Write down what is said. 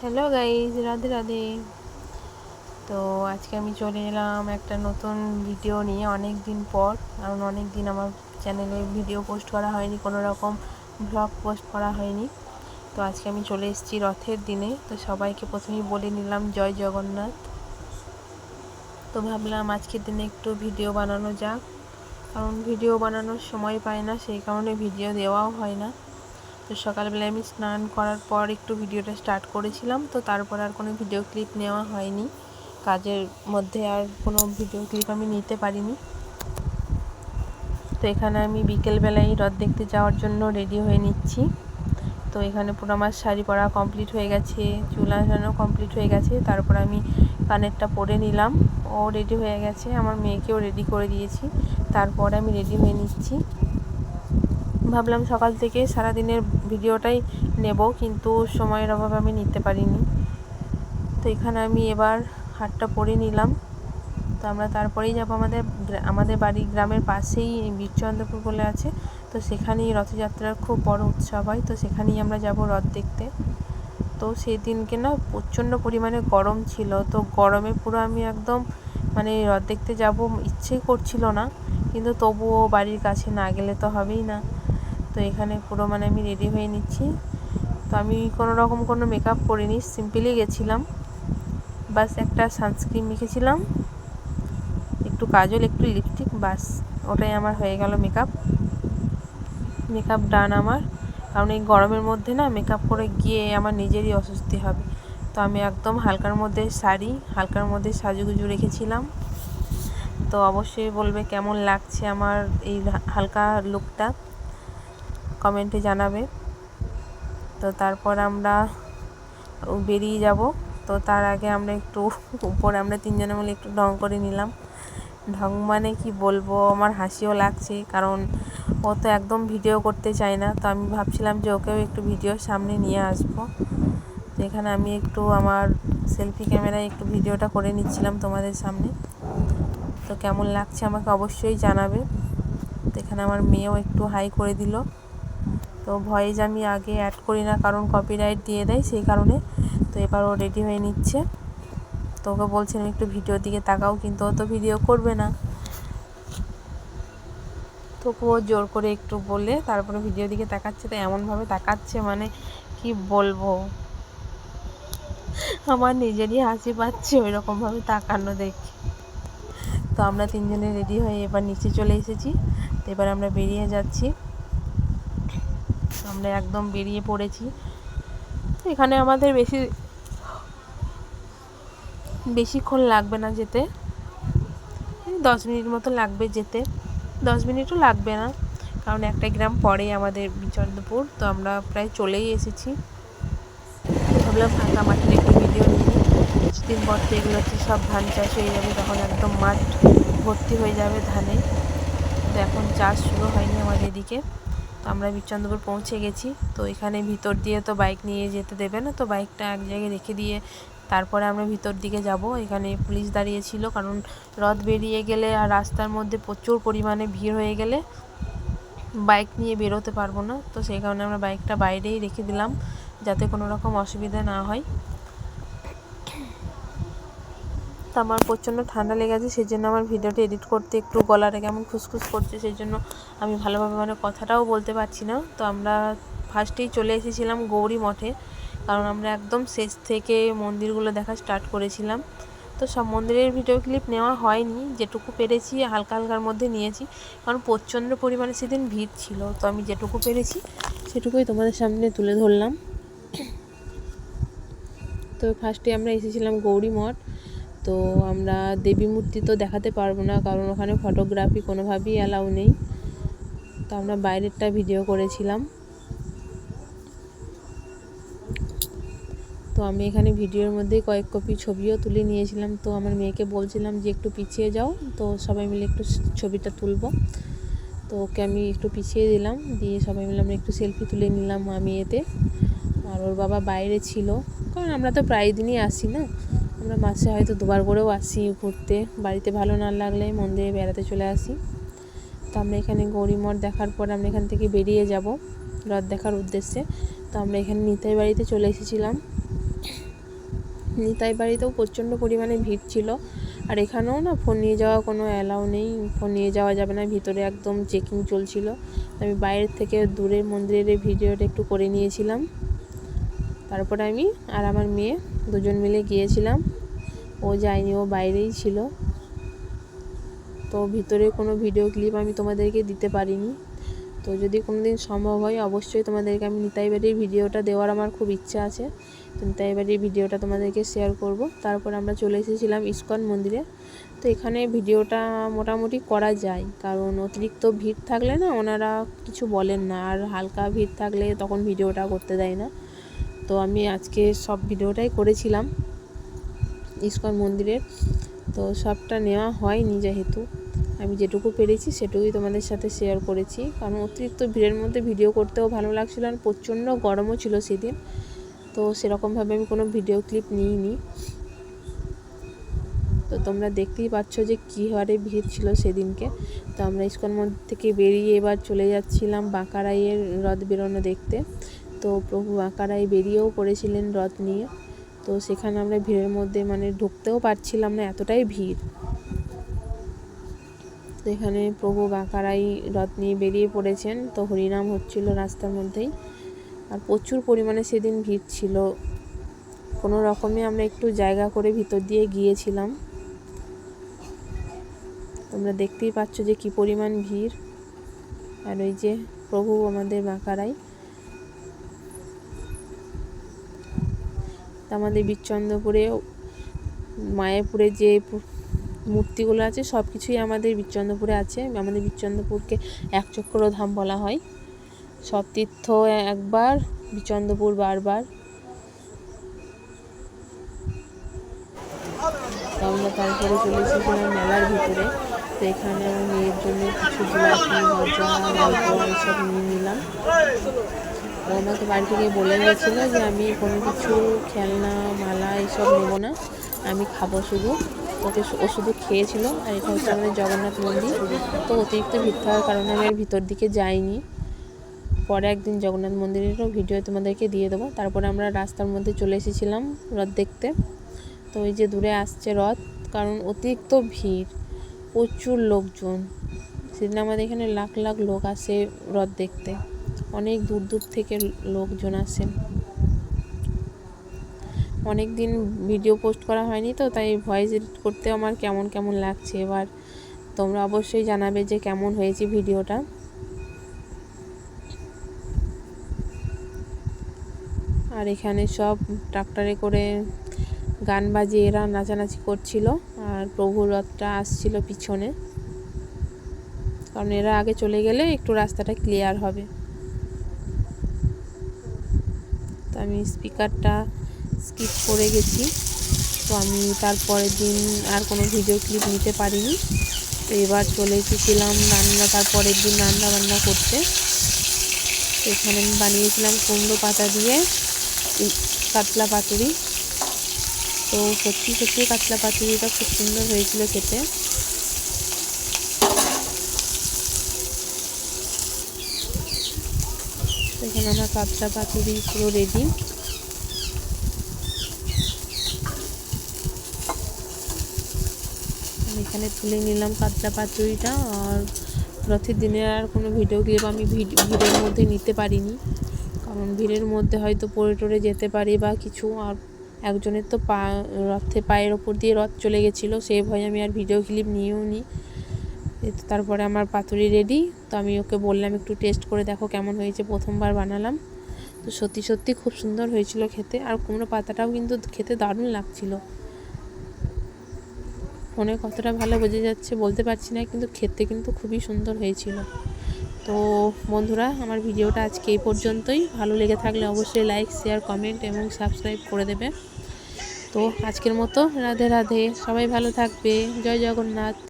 Hello guys, Radhe Radhe. তো আজকে আমি চলে এলাম একটা নতুন ভিডিও নিয়ে অনেক দিন পর, কারণ অনেক দিন আমার চ্যানেলে ভিডিও পোস্ট করা হয়নি, কোনো রকম ব্লগ পোস্ট করা হয়নি। তো আজকে আমি চলে এসেছি রথের দিনে। তো সবাইকে প্রথমেই বলে নিলাম জয় জগন্নাথ। তো ভাবলাম আজকের দিনে একটু ভিডিও বানানো যাক, কারণ ভিডিও বানানোর সময় পাই না, সেই কারণে ভিডিও দেওয়াও হয় না। তো সকালবেলায় আমি স্নান করার পর একটু ভিডিওটা স্টার্ট করেছিলাম, তো তারপর আর কোনো ভিডিও ক্লিপ নেওয়া হয়নি। কাজের মধ্যে আর কোনো ভিডিও ক্লিপ আমি নিতে পারিনি। তো এখানে আমি বিকেলবেলায় রথ দেখতে যাওয়ার জন্য রেডি হয়ে নিচ্ছি। তো এখানে পুরো আমার শাড়ি পরা কমপ্লিট হয়ে গেছে, চুল আঁচানো কমপ্লিট হয়ে গেছে। তারপর আমি কানেরটা পরে নিলাম, ও রেডি হয়ে গেছে, আমার মেয়েকেও রেডি করে দিয়েছি। তারপরে আমি রেডি হয়ে নিচ্ছি। ভাবলাম সকাল থেকে সারাদিনের ভিডিওটাই নেব, কিন্তু সময়ের অভাবে আমি নিতে পারিনি। তো এখানে আমি এবার হারটা পরে নিলাম। তো আমরা তারপরেই যাব আমাদের বাড়ি গ্রামের পাশেই বীরচন্দ্রপুর বলে আছে, তো সেখানেই রথযাত্রার খুব বড় উৎসব হয়। তো সেখানেই আমরা যাব রথ দেখতে। তো সেই দিনকে না প্রচণ্ড পরিমাণে গরম ছিল, তো গরমে পুরো আমি একদম রথ দেখতে যাব ইচ্ছেই করছিল না, কিন্তু তবুও বাড়ির কাছে না গেলে তো হবেই না। তো এখানে পুরো আমি রেডি হয়ে নিচ্ছি। তো আমি কোনো মেকআপ করিনি, সিম্পলি গেছিলাম। বাস একটা সানস্ক্রিন মেখেছিলাম, একটু কাজল, একটু লিপস্টিক, বাস ওটাই আমার হয়ে গেল মেকআপ ডান আমার। কারণ এই গরমের মধ্যে না মেকআপ করে গিয়ে আমার নিজেরই অস্বস্তি হবে। তো আমি একদম হালকার মধ্যে শাড়ি, হালকার মধ্যে সাজুগুজু রেখেছিলাম। তো অবশ্যই বলবে কেমন লাগছে আমার এই হালকা লুকটা, কমেন্টে জানাবে। তো তারপর আমরা বেরিয়ে যাব। তো তার আগে আমরা একটু উপরে আমরা তিনজনে মিলে একটু ঢং করে নিলাম। ঢং কি বলবো, আমার হাসিও লাগছে, কারণ ও তো একদম ভিডিও করতে চায় না। তো আমি ভাবছিলাম যে ওকেও একটু ভিডিওর সামনে নিয়ে আসবো। তো এখানে আমি একটু আমার সেলফি ক্যামেরায় একটু ভিডিওটা করে নিচ্ছিলাম তোমাদের সামনে। তো কেমন লাগছে আমাকে অবশ্যই জানাবে। তো এখানে আমার মেয়েও একটু হাই করে দিল। তো ভয়েস আমি আগে অ্যাড করি না, কারণ কপিরাইট দিয়ে দেয়, সেই কারণে। তো এবার ও রেডি হয়ে নিচ্ছে। তো ওকে বলছিলাম একটু ভিডিওর দিকে তাকাও, কিন্তু ও তো ভিডিও করবে না। তবুও জোর করে একটু বলে তারপরে ভিডিওর দিকে তাকাচ্ছে। তো এমনভাবে তাকাচ্ছে কি বলবো, আমার নিজেরই হাসি পাচ্ছে ওই রকমভাবে তাকানো দেখে। তো আমরা তিনজনে রেডি হয়ে এবার নিচে চলে এসেছি। তো এবার আমরা বেরিয়ে যাচ্ছি, আমরা একদম বেরিয়ে পড়েছি। এখানে আমাদের বেশিক্ষণ লাগবে না যেতে, 10 মিনিট মতো লাগবে যেতে, 10 মিনিটও লাগবে না, কারণ একটা গ্রাম পরেই আমাদের বীরচন্দ্রপুর। তো আমরা প্রায় চলেই এসেছি। ভাবলাম ফাঁকা মাঠের একটু ভিডিও নিয়ে নিই। কিছুদিন পর তো এগুলো হচ্ছে সব ধান চাষ হয়ে যাবে, তখন একদম মাঠ ভর্তি হয়ে যাবে ধানে। তো এখন চাষ শুরু হয়নি আমাদের এদিকে। তো আমরা বীরচন্দ্রপুর পৌঁছে গেছি। তো এখানে ভিতর দিয়ে তো বাইক নিয়ে যেতে দেবে না, তো বাইকটা এক জায়গায় রেখে দিয়ে তারপরে আমরা ভিতর দিকে যাব। এখানে পুলিশ দাঁড়িয়েছিল, কারণ রথ বেরিয়ে গেলে আর রাস্তার মধ্যে প্রচুর পরিমাণে ভিড় হয়ে গেলে বাইক নিয়ে বেরোতে পারবো না। তো সেই কারণে আমরা বাইকটা বাইরেই রেখে দিলাম, যাতে কোনো রকম অসুবিধা না হয়। তো আমার প্রচণ্ড ঠান্ডা লেগেছে, সেই জন্য আমার ভিডিওটা এডিট করতে একটু গলাটা কেমন খুসখুস করছে, সেই জন্য আমি ভালোভাবে কথাটাও বলতে পারছি না। তো আমরা ফার্স্টেই চলে এসেছিলাম গৌরী মঠে, কারণ আমরা একদম শেষ থেকে মন্দিরগুলো দেখা স্টার্ট করেছিলাম। তো সব মন্দিরের ভিডিও ক্লিপ নেওয়া হয়নি, যেটুকু পেরেছি হালকা হালকার মধ্যে নিয়েছি, কারণ প্রচণ্ড পরিমাণে সেদিন ভিড় ছিল। তো আমি যেটুকু পেরেছি সেটুকুই তোমাদের সামনে তুলে ধরলাম। তো ফার্স্টে আমরা এসেছিলাম গৌরী মঠ। তো আমরা দেবী মূর্তি তো দেখাতে পারবো না, কারণ ওখানে ফটোগ্রাফি কোনোভাবেই অ্যালাউ নেই। তো আমরা বাইরেরটা ভিডিও করেছিলাম। তো আমি এখানে ভিডিওর মধ্যে কয়েক কপি ছবিও তুলে নিয়েছিলাম। তো আমার মেয়েকে বলছিলাম যে একটু পিছিয়ে যাও, তো সবাই মিলে একটু ছবিটা তুলব। তো ওকে আমি একটু পিছিয়ে দিলাম, দিয়ে সবাই মিলে আমরা একটু সেলফি তুলে নিলাম আমি এতে। আর ওর বাবা বাইরে ছিল, কারণ আমরা তো প্রায় দিনই আসি না, আমরা মাসে হয়তো 2বার করেও আসি ঘুরতে। বাড়িতে ভালো না লাগলে মন্দিরে বেড়াতে চলে আসি। তো আমরা এখানে গৌরী মঠ দেখার পর আমরা এখান থেকে বেরিয়ে যাব রথ দেখার উদ্দেশ্যে। তো আমরা এখানে নিতাই বাড়িতে চলে এসেছিলাম। নিতাই বাড়িতেও প্রচণ্ড পরিমাণে ভিড় ছিল। আর এখানেও না ফোন নিয়ে যাওয়া কোনো অ্যালাউ নেই, ফোন নিয়ে যাওয়া যাবে না, ভিতরে একদম চেকিং চলছিল। আমি বাইরের থেকে দূরের মন্দিরের ভিডিওটা একটু করে নিয়েছিলাম। তারপরে আমি আর আমার মেয়ে দুজন মিলে গিয়েছিলাম। ও যায়নি, ও বাইরেই ছিল। তো ভিতরে কোনো ভিডিও ক্লিপ আমি তোমাদেরকে দিতে পারিনি। তো যদি কোনো দিন সম্ভব হয় অবশ্যই তোমাদেরকে আমি নিতাই বাড়ির ভিডিওটা দেওয়ার আমার খুব ইচ্ছা আছে। তো নিতাই বাড়ির ভিডিওটা তোমাদেরকে শেয়ার করব। তারপর আমরা চলে এসেছিলাম ইস্কন মন্দিরে। তো এখানে ভিডিওটা মোটামুটি করা যায়, কারণ অতিরিক্ত ভিড় থাকলে না ওনারা কিছু বলেন না, আর হালকা ভিড় থাকলে তখন ভিডিওটা করতে দেয় না। তো আমি আজকে সব ভিডিওটাই করেছিলাম ইস্কন মন্দিরের। তো সবটা নেওয়া হয়নি, যেহেতু আমি যেটুকু পেরেছি সেটুকুই তোমাদের সাথে শেয়ার করেছি, কারণ অতিরিক্ত ভিড়ের মধ্যে ভিডিও করতেও ভালো লাগছিল, আর প্রচণ্ড গরমও ছিল সেদিন। তো সেরকমভাবে আমি কোনো ভিডিও ক্লিপ নিইনি। তো তোমরা দেখতেই পাচ্ছ যে কী হারে ভিড় ছিল সেদিনকে। তো আমরা ইস্কন মন্দির থেকে বেরিয়ে এবার চলে যাচ্ছিলাম বাঁকারাইয়ের রথ বেরোনো দেখতে। তো প্রভু বাঁকারাই বেরিয়েও পড়েছিলেন রথ নিয়ে। তো সেখানে আমরা ভিড়ের মধ্যে ঢুকতেও পারছিলাম না, এতটাই ভিড়। তো এখানে প্রভু বাঁকারাই রথ নিয়ে বেরিয়ে পড়েছেন। তো হরিনাম হচ্ছিল রাস্তার মধ্যেই, আর প্রচুর পরিমাণে সেদিন ভিড় ছিল। কোনো রকমে আমরা একটু জায়গা করে ভিতর দিয়ে গিয়েছিলাম। তোমরা দেখতেই পাচ্ছ যে কি পরিমাণ ভিড়। আর ওই যে প্রভু আমাদের বাঁকারাই। আমাদের বীরচন্দ্রপুরে মায়াপুরে যে মূর্তিগুলো আছে সব কিছুই আমাদের বীরচন্দ্রপুরে আছে। আমাদের বীরচন্দ্রপুরকে একচক্রধাম বলা হয়। সব তীর্থ একবার, বীরচন্দ্রপুর বারবার। আমরা তারপরে চলে এসেছিলাম মেলার ভিতরে। তো এখানে আমার মেয়ের জন্য কিছু জিলাপি, গজা, মালপোয়া এসব নিয়ে নিলাম। ও আমাকে বাড়ি থেকে বলে গেছিলো যে আমি কোনো কিছু খেলনা, মালা এসব নেবো না, আমি খাবো শুধু। ও শুধু খেয়েছিল। আর এটা হচ্ছে আমাদের জগন্নাথ মন্দির। তো অতিরিক্ত ভিড় থাকার কারণে আমি আর ভিতর দিকে যাইনি। পরে একদিন জগন্নাথ মন্দিরেরও ভিডিও তোমাদেরকে দিয়ে দেবো। তারপরে আমরা রাস্তার মধ্যে চলে এসেছিলাম রথ দেখতে। তো ওই যে দূরে আসছে রথ, কারণ অতিরিক্ত ভিড়, প্রচুর লোকজন। সেদিন আমাদের এখানে লাখ লাখ লোক আসে রথ দেখতে, অনেক দূর দূর থেকে লোকজন আসেন। অনেক দিন ভিডিও পোস্ট করা হয়নি, তো তাই ভয়েস এডিট করতে আমার কেমন কেমন লাগছে। এবার তোমরা অবশ্যই জানাবে যে কেমন হয়েছে ভিডিওটা। আর এখানে সব ট্রাক্টরে করে গান বাজিয়ে এরা নাচানাচি করছিল, আর প্রভুর রথটা আসছিল পিছনে, কারণ এরা আগে চলে গেলে একটু রাস্তাটা ক্লিয়ার হবে। তো আমি স্পিকারটা স্কিপ করে গেছি। তো আমি তারপরের দিন আর কোনো ভিডিও ক্লিপ নিতে পারিনি। তো এবার চলে এসেছিলাম তারপরের দিন রান্না বান্না করতে। এখানে আমি বানিয়েছিলাম কুমড়ো পাতা দিয়ে কাতলা পাতুরি। তো সত্যি কাতলা পাতুরিটা খুব সুন্দর হয়েছিল খেতে। এখানে আমার কাতলা পাতুরি পুরো রেডি। এখানে তুলে নিলাম কাতলা পাতুরিটা। আর রথের দিনের আর কোনো ভিডিও ক্লিপ আমি ভিড়ের মধ্যে নিতে পারিনি, কারণ ভিড়ের মধ্যে হয়তো পড়ে টরে যেতে পারি বা কিছু। আর একজনের তো পায়ের ওপর দিয়ে রথ চলে গেছিলো, সেই ভয়ে আমি আর ভিডিও ক্লিপ নিয়েও নিই। তারপরে আমার পাতুরি রেডি। তো আমি ওকে বললাম একটু টেস্ট করে দেখো কেমন হয়েছে, প্রথমবার বানালাম। তো সত্যি খুব সুন্দর হয়েছিল খেতে। আর কুমড়ো পাতাটাও কিন্তু খেতে দারুণ লাগছিল। ফোনে কতটা ভালো বোঝা যাচ্ছে বলতে পারছি না, কিন্তু খেতে কিন্তু খুবই সুন্দর হয়েছিল। তো বন্ধুরা, আমার ভিডিওটা আজকে এই পর্যন্তই। ভালো লেগে থাকলে অবশ্যই লাইক, শেয়ার, কমেন্ট এবং সাবস্ক্রাইব করে দেবে। তো আজকের মতো রাধে রাধে, সবাই ভালো থাকবে। জয় জগন্নাথ।